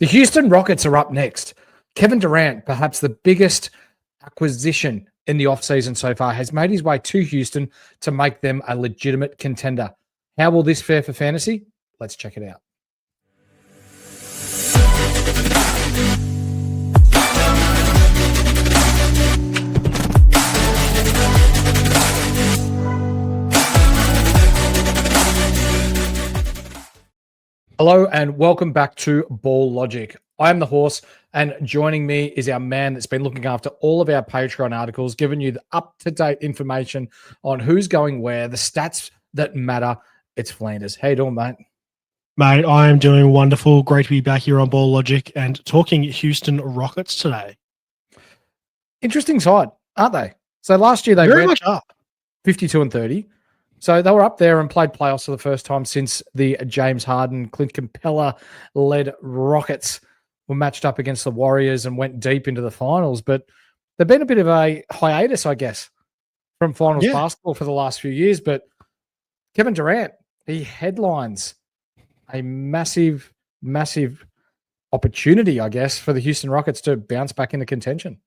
The Houston Rockets are up next. Kevin Durant, perhaps the biggest acquisition in the offseason so far, has made his way to Houston to make them a legitimate contender. How will this fare for fantasy? Let's check it out. Hello and welcome back to Ball Logic. I am the Horse, and joining me is our man that's been looking after all of our Patreon articles, giving you the up-to-date information on who's going where, the stats that matter. It's Flanders. How you doing, mate? Mate, I am doing wonderful. Great to be back here on Ball Logic and talking Houston Rockets today. Interesting side, aren't they? So last year they Very went much up 52 and 30. So they were up there and played playoffs for the first time since the James Harden, Clint Capella-led Rockets were matched up against the Warriors and went deep into the finals. But they've been a bit of a hiatus, I guess, from finals basketball for the last few years. But Kevin Durant, he headlines a massive, massive opportunity, I guess, for the Houston Rockets to bounce back into contention.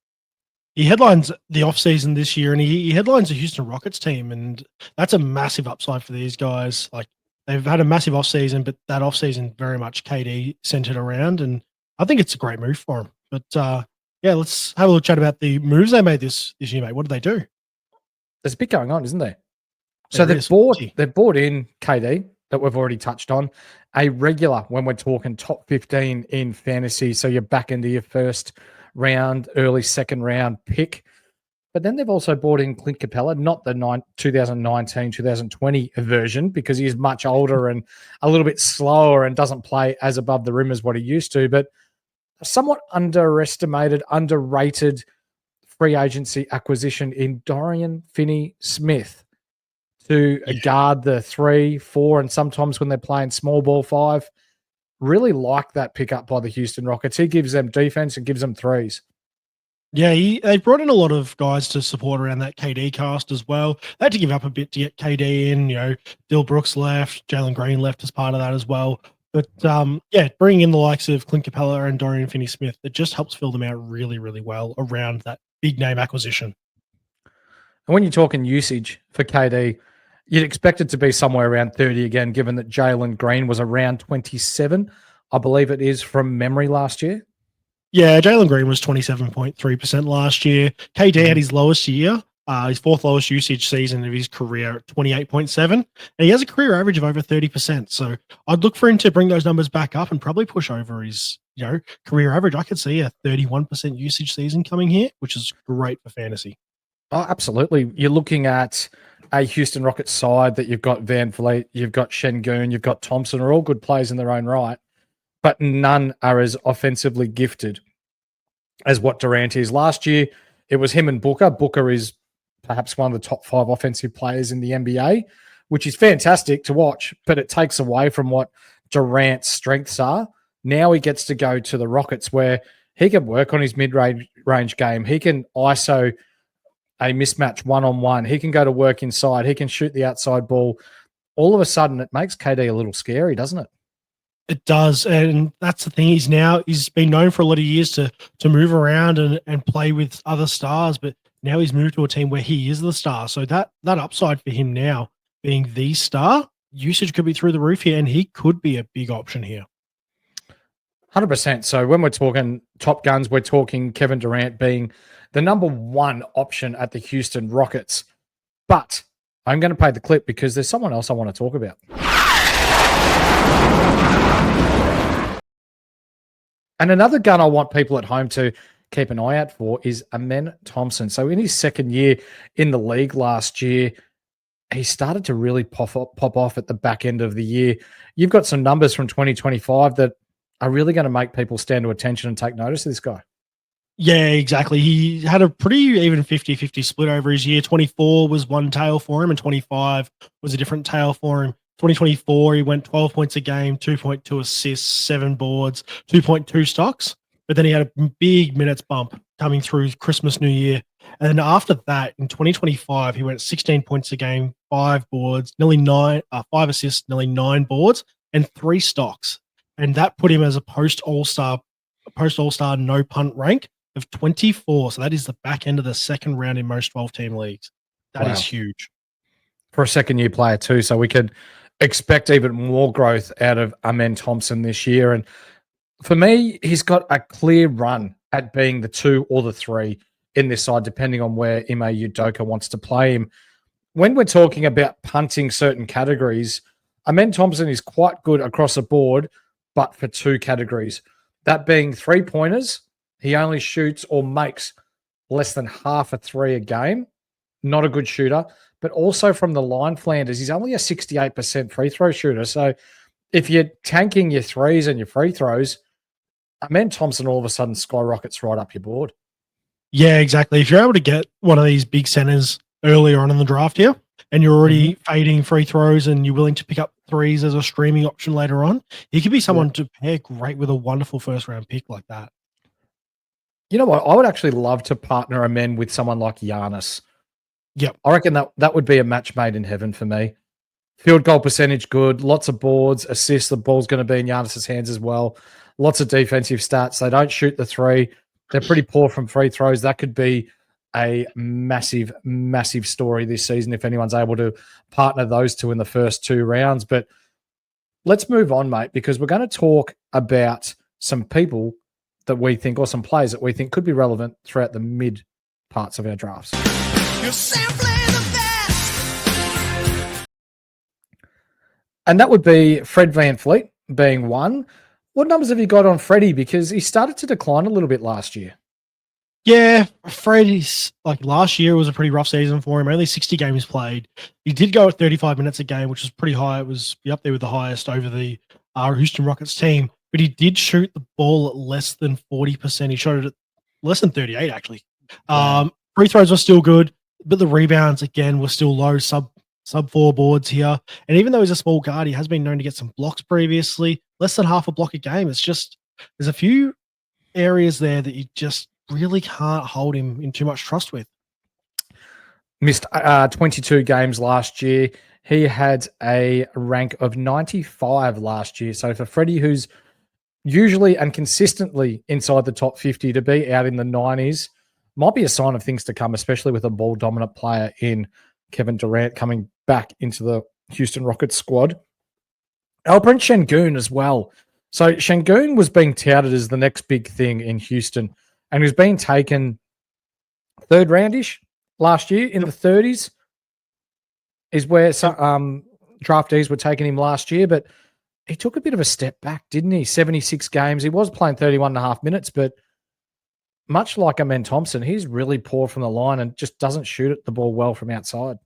He headlines the offseason this year, and he headlines the Houston Rockets team, and that's a massive upside for these guys. Like, they've had a massive offseason, but that offseason very much KD centered around, and I think it's a great move for him. But let's have a little chat about the moves they made this year, mate. What did they do? There's a bit going on, isn't there? So they've bought in KD that we've already touched on, a regular when we're talking top 15 in fantasy. So you're back into your first round, early second round pick. But then they've also bought in Clint Capella, not the 2019, 2020 version, because he's much older and a little bit slower and doesn't play as above the rim as what he used to, but a somewhat underestimated, underrated free agency acquisition in Dorian Finney-Smith to guard the 3, 4, and sometimes when they're playing small ball 5. Really like that pickup by the Houston Rockets. He gives them defense and gives them threes. Yeah, they brought in a lot of guys to support around that KD cast as well. They had to give up a bit to get KD in. You know, Dill Brooks left, Jalen Green left as part of that as well. But bringing in the likes of Clint Capella and Dorian Finney-Smith, it just helps fill them out really, really well around that big name acquisition. And when you're talking usage for KD, you'd expect it to be somewhere around 30 again, given that Jalen Green was around 27, I believe it is, from memory last year. Yeah, Jalen Green was 27.3% last year. KD had his lowest year, his fourth lowest usage season of his career at 28.7, and he has a career average of over 30%. So I'd look for him to bring those numbers back up and probably push over his career average. I could see a 31% usage season coming here, which is great for fantasy. Oh, absolutely. You're looking at a Houston Rockets side that you've got Van Vliet, you've got Sengun, you've got Thompson, are all good players in their own right, but none are as offensively gifted as what Durant is. Last year, it was him and Booker. Booker is perhaps one of the top 5 offensive players in the NBA, which is fantastic to watch, but it takes away from what Durant's strengths are. Now he gets to go to the Rockets where he can work on his mid-range game. He can ISO a mismatch one-on-one. He can go to work inside. He can shoot the outside ball. All of a sudden, it makes KD a little scary, doesn't it? It does, and that's the thing. He's been known for a lot of years to move around and play with other stars, but now he's moved to a team where he is the star. So that upside for him now being the star, usage could be through the roof here, and he could be a big option here. 100%. So when we're talking top guns, we're talking Kevin Durant being the number 1 option at the Houston Rockets. But I'm going to play the clip because there's someone else I want to talk about. And another gun I want people at home to keep an eye out for is Amen Thompson. So in his second year in the league last year, he started to really pop off at the back end of the year. You've got some numbers from 2025 that are really going to make people stand to attention and take notice of this guy. Yeah, exactly. He had a pretty even 50-50 split over his year. 24 was one tail for him, and 25 was a different tail for him. 2024, he went 12 points a game, 2.2 assists, 7 boards, 2.2 stocks. But then he had a big minutes bump coming through Christmas, New Year. And then after that, in 2025, he went 16 points a game, 5 boards, 5 assists, nearly 9 boards, and 3 stocks. and that put him as a post All-Star no punt rank of 24. So that is the back end of the second round in most 12-team leagues. That is huge. For a second-year player too, so we could expect even more growth out of Amen Thompson this year. And for me, he's got a clear run at being the 2 or the 3 in this side, depending on where Ime Udoka wants to play him. When we're talking about punting certain categories, Amen Thompson is quite good across the board, but for 2 categories. That being 3-pointers, he only shoots or makes less than half a 3 a game. Not a good shooter. But also from the line Flanders, he's only a 68% free throw shooter. So if you're tanking your threes and your free throws, Amen Thompson all of a sudden skyrockets right up your board. Yeah, exactly. If you're able to get one of these big centers earlier on in the draft here, and you're already fading free throws and you're willing to pick up threes as a streaming option later on, he could be someone to pair great with a wonderful first-round pick like that. You know what? I would actually love to partner Amen with someone like Giannis. Yep. I reckon that would be a match made in heaven for me. Field goal percentage good, lots of boards, assists. The ball's going to be in Giannis's hands as well. Lots of defensive stats. They don't shoot the 3. They're pretty poor from free throws. That could be a massive, massive story this season if anyone's able to partner those 2 in the first 2 rounds. But let's move on, mate, because we're going to talk about some people that we think, or some players that we think could be relevant throughout the mid parts of our drafts. And that would be Fred VanVleet being one. What numbers have you got on Freddie? Because he started to decline a little bit last year. Yeah, Freddie's like last year was a pretty rough season for him. Only 60 games played. He did go at 35 minutes a game, which was pretty high. It was up there with the highest over the Houston Rockets team. But he did shoot the ball at less than 40%. He shot it at less than 38, actually. Wow. Free throws were still good, but the rebounds, again, were still low, sub 4 boards here. And even though he's a small guard, he has been known to get some blocks previously. Less than half a block a game. It's just, there's a few areas there that you just really can't hold him in too much trust with. Missed 22 games last year. He had a rank of 95 last year. So for Freddie, who's usually and consistently inside the top 50, to be out in the 90s might be a sign of things to come, especially with a ball-dominant player in Kevin Durant coming back into the Houston Rockets squad. Alperen Sengun as well. So Sengun was being touted as the next big thing in Houston, and he was being taken 3rd roundish last year in the 30s is where some draftees were taking him last year, but he took a bit of a step back, didn't he? 76 games. He was playing 31 and a half minutes, but much like Amen Thompson, he's really poor from the line and just doesn't shoot the ball well from outside.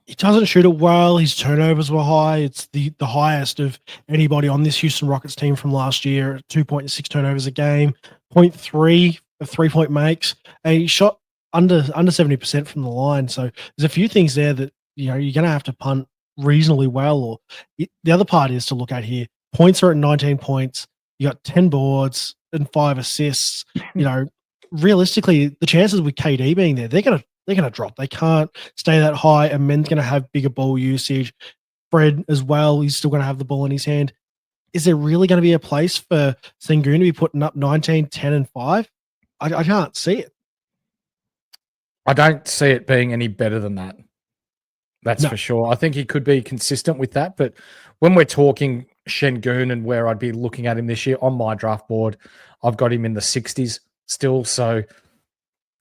He doesn't shoot it well. His turnovers were high. It's the highest of anybody on this Houston Rockets team from last year, 2.6 turnovers a game, 0.3 of 3-point makes. And he shot under 70% from the line. So there's a few things there that, you're going to have to punt reasonably well. Or the other part is to look at here. Points are at 19 points. You got 10 boards and 5 assists. Realistically, the chances with KD being there, they're gonna drop. They can't stay that high, and Men's gonna have bigger ball usage. Fred as well, he's still gonna have the ball in his hand. Is there really gonna be a place for Sengun to be putting up 19, 10, and 5? I can't see it. I don't see it being any better than that. That's for sure. I think he could be consistent with that, but when we're talking Sengun and where I'd be looking at him this year on my draft board, I've got him in the 60s still. So,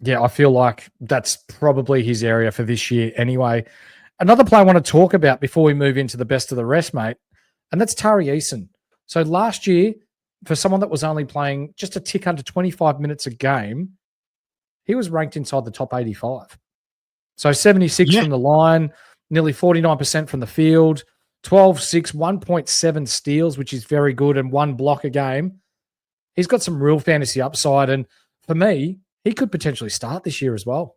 yeah, I feel like that's probably his area for this year anyway. Another player I want to talk about before we move into the best of the rest, mate, and that's Tari Eason. So last year, for someone that was only playing just a tick under 25 minutes a game, he was ranked inside the top 85. So 76 from the line, nearly 49% from the field, 12-6, 1.7 steals, which is very good, and 1 block a game. He's got some real fantasy upside, and for me, he could potentially start this year as well.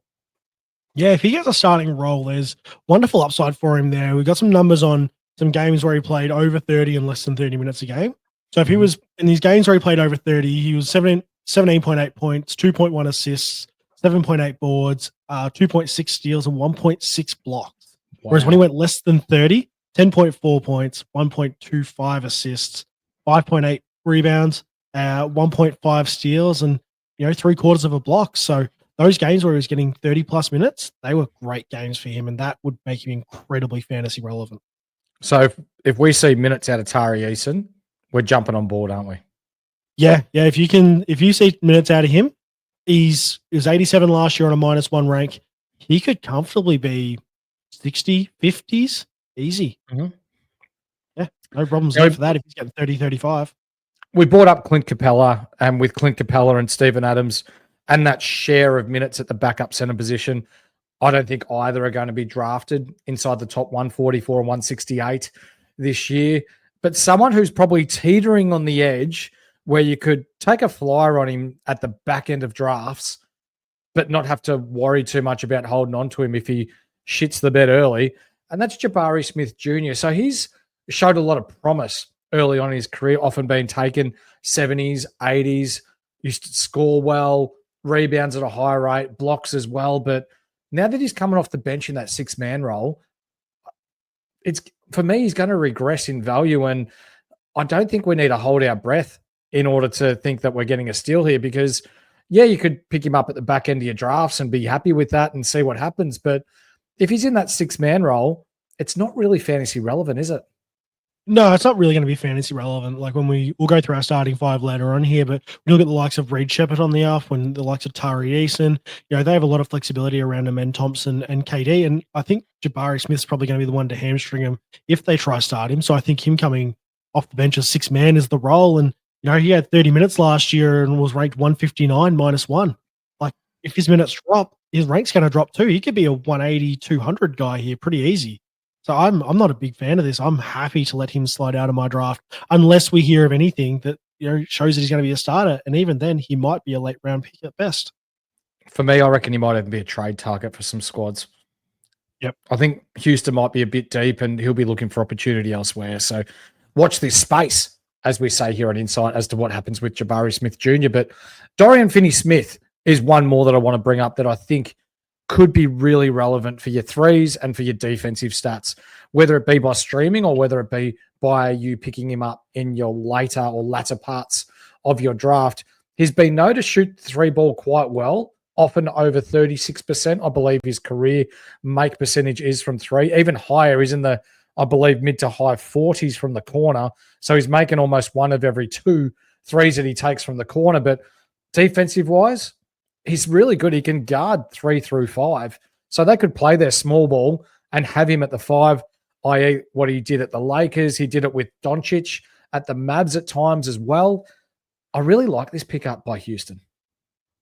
Yeah, if he gets a starting role, there's wonderful upside for him there. We've got some numbers on some games where he played over 30 and less than 30 minutes a game. So if he was in these games where he played over 30, he was 17.8 points, 2.1 assists, 7.8 boards, 2.6 steals, and 1.6 blocks. Wow. Whereas when he went less than 30, 10.4 points, 1.25 assists, 5.8 rebounds, 1.5 steals, and 3/4 of a block. So those games where he was getting 30 plus minutes, they were great games for him, and that would make him incredibly fantasy relevant. So if we see minutes out of Tari Eason, we're jumping on board, aren't we? Yeah. If you see minutes out of him, he was 87 last year on a -1 rank. He could comfortably be 60, 50s, easy. Mm-hmm. Yeah, no problems there for that if he's getting 30, 35. We brought up Clint Capella, and with Clint Capella and Steven Adams and that share of minutes at the backup center position, I don't think either are going to be drafted inside the top 144 and 168 this year. But someone who's probably teetering on the edge where you could take a flyer on him at the back end of drafts, but not have to worry too much about holding on to him if he shits the bed early. And that's Jabari Smith Jr. So he's showed a lot of promise early on in his career, often being taken 70s, 80s, used to score well, rebounds at a high rate, blocks as well. But now that he's coming off the bench in that 6-man role, it's for me, he's going to regress in value. And I don't think we need to hold our breath in order to think that we're getting a steal here, because yeah, you could pick him up at the back end of your drafts and be happy with that and see what happens. But if he's in that 6-man role, it's not really fantasy relevant, is it? No, it's not really going to be fantasy relevant. Like we'll go through our starting 5 later on here, but we look at the likes of Reed Shepherd on the off, when the likes of Tari Eason, they have a lot of flexibility around Amen Thompson and KD. And I think Jabari Smith's probably going to be the one to hamstring him if they try start him. So I think him coming off the bench as 6-man is the role. And, he had 30 minutes last year and was ranked 159 -1. Like if his minutes drop, his rank's going to drop too. He could be a 180, 200 guy here pretty easy. So I'm not a big fan of this. I'm happy to let him slide out of my draft unless we hear of anything that shows that he's going to be a starter, and even then, he might be a late round pick at best. For me, I reckon he might even be a trade target for some squads. Yep, I think Houston might be a bit deep, and he'll be looking for opportunity elsewhere. So watch this space, as we say here on Insight, as to what happens with Jabari Smith Jr. But Dorian Finney-Smith is one more that I want to bring up that I think could be really relevant for your threes and for your defensive stats, whether it be by streaming or whether it be by you picking him up in your later or latter parts of your draft. He's been known to shoot the 3-ball quite well, often over 36%. I believe his career make percentage is from 3. Even higher, he's in the, I believe, mid to high 40s from the corner. So he's making almost 1 of every 2 threes that he takes from the corner. But defensive-wise, he's really good. He can guard 3 through 5. So they could play their small ball and have him at the 5, i.e. what he did at the Lakers. He did it with Doncic at the Mavs at times as well. I really like this pickup by Houston.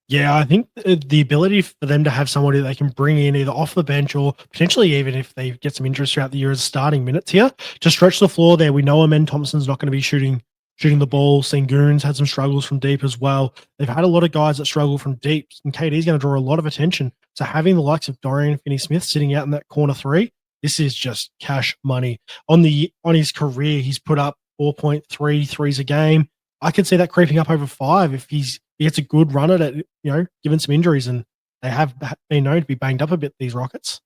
Yeah, I think the ability for them to have somebody they can bring in either off the bench or potentially even if they get some interest throughout the year as starting minutes here to stretch the floor there. We know Amen Thompson's not going to be shooting the ball. Sengun's had some struggles from deep as well. They've had a lot of guys that struggle from deep, and KD's going to draw a lot of attention. So having the likes of Dorian Finney-Smith sitting out in that corner 3, this is just cash money. On his career, he's put up 4.3 threes a game. I could see that creeping up over 5 if he gets a good run at it, given some injuries, and they have been known to be banged up a bit, these Rockets.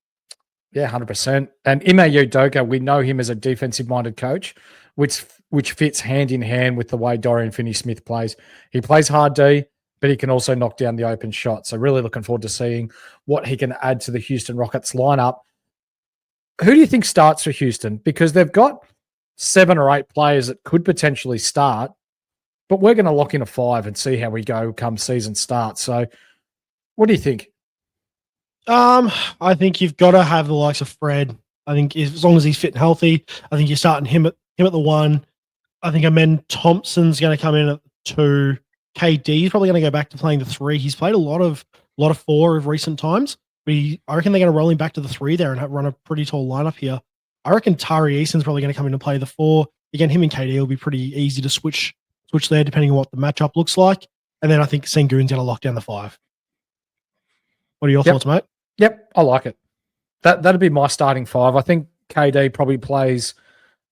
Yeah, 100%. And Ime Udoka, we know him as a defensive-minded coach, which fits hand in hand with the way Dorian Finney-Smith plays. He plays hard D, but he can also knock down the open shot. So really looking forward to seeing what he can add to the Houston Rockets lineup. Who do you think starts for Houston? Because they've got 7 or 8 players that could potentially start, but we're going to lock in a 5 and see how we go come season start. So what do you think? I think you've got to have the likes of Fred. I think as long as he's fit and healthy, I think you're starting him at the 1. I think Amen Thompson's going to come in at 2. KD is probably going to go back to playing the 3. He's played a lot of 4 of recent times. But I reckon they're going to roll him back to the 3 there and run a pretty tall lineup here. I reckon Tari Eason's probably going to come in and play the 4. Again, him and KD will be pretty easy to switch there depending on what the matchup looks like. And then I think Sengun's going to lock down the 5. What are your thoughts, mate? Yep, I like it. That'd be my starting 5. I think KD probably plays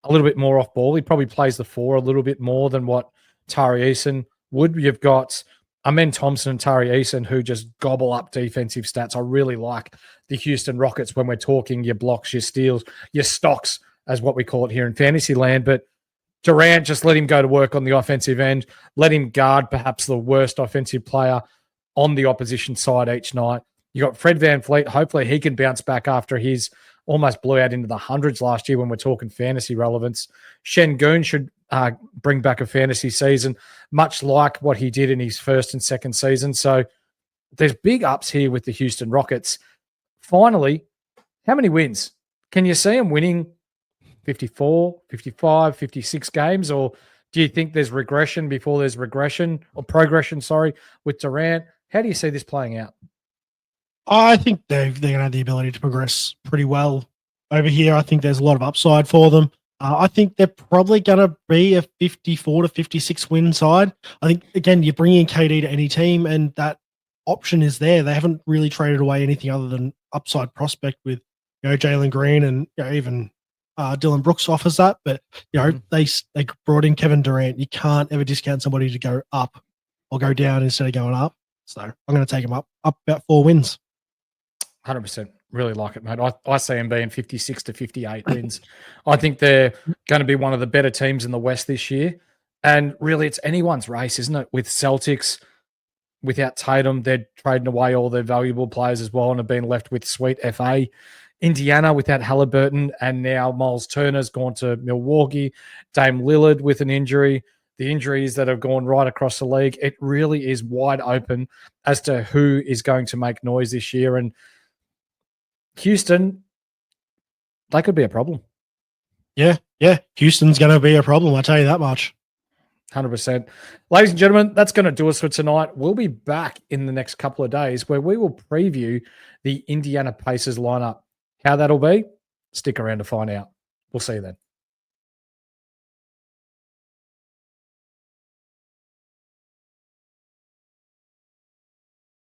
a little bit more off ball. He probably plays the 4 a little bit more than what Tari Eason would. You've got Amen Thompson and Tari Eason who just gobble up defensive stats. I really like the Houston Rockets when we're talking your blocks, your steals, your stocks, as what we call it here in fantasy land. But Durant, just let him go to work on the offensive end. Let him guard perhaps the worst offensive player on the opposition side each night. You got Fred VanVleet. Hopefully he can bounce back after his almost blew out into the hundreds last year when we're talking fantasy relevance. Sengun should bring back a fantasy season, much like what he did in his first and second season. So there's big ups here with the Houston Rockets. Finally, how many wins? Can you see them winning 54, 55, 56 games? Or do you think there's regression before there's regression or progression, with Durant? How do you see this playing out? I think they're going to have the ability to progress pretty well over here. I think there's a lot of upside for them. I think they're probably going to be a 54 to 56 win side. I think, again, you bring in KD to any team and that option is there. They haven't really traded away anything other than upside prospect with, Jalen Green and even Dylan Brooks offers that. But, they brought in Kevin Durant. You can't ever discount somebody to go up or go down instead of going up. So I'm going to take them up about 4 wins. 100%. Really like it, mate. I see them being 56 to 58 wins. I think they're going to be one of the better teams in the West this year. And really, it's anyone's race, isn't it? With Celtics, without Tatum, they're trading away all their valuable players as well and have been left with sweet FA. Indiana without Halliburton, and now Miles Turner's gone to Milwaukee. Dame Lillard with an injury. The injuries that have gone right across the league. It really is wide open as to who is going to make noise this year. And Houston, they could be a problem. Yeah. Houston's going to be a problem. I'll tell you that much. 100%. Ladies and gentlemen, that's going to do us for tonight. We'll be back in the next couple of days where we will preview the Indiana Pacers lineup. How that'll be, stick around to find out. We'll see you then.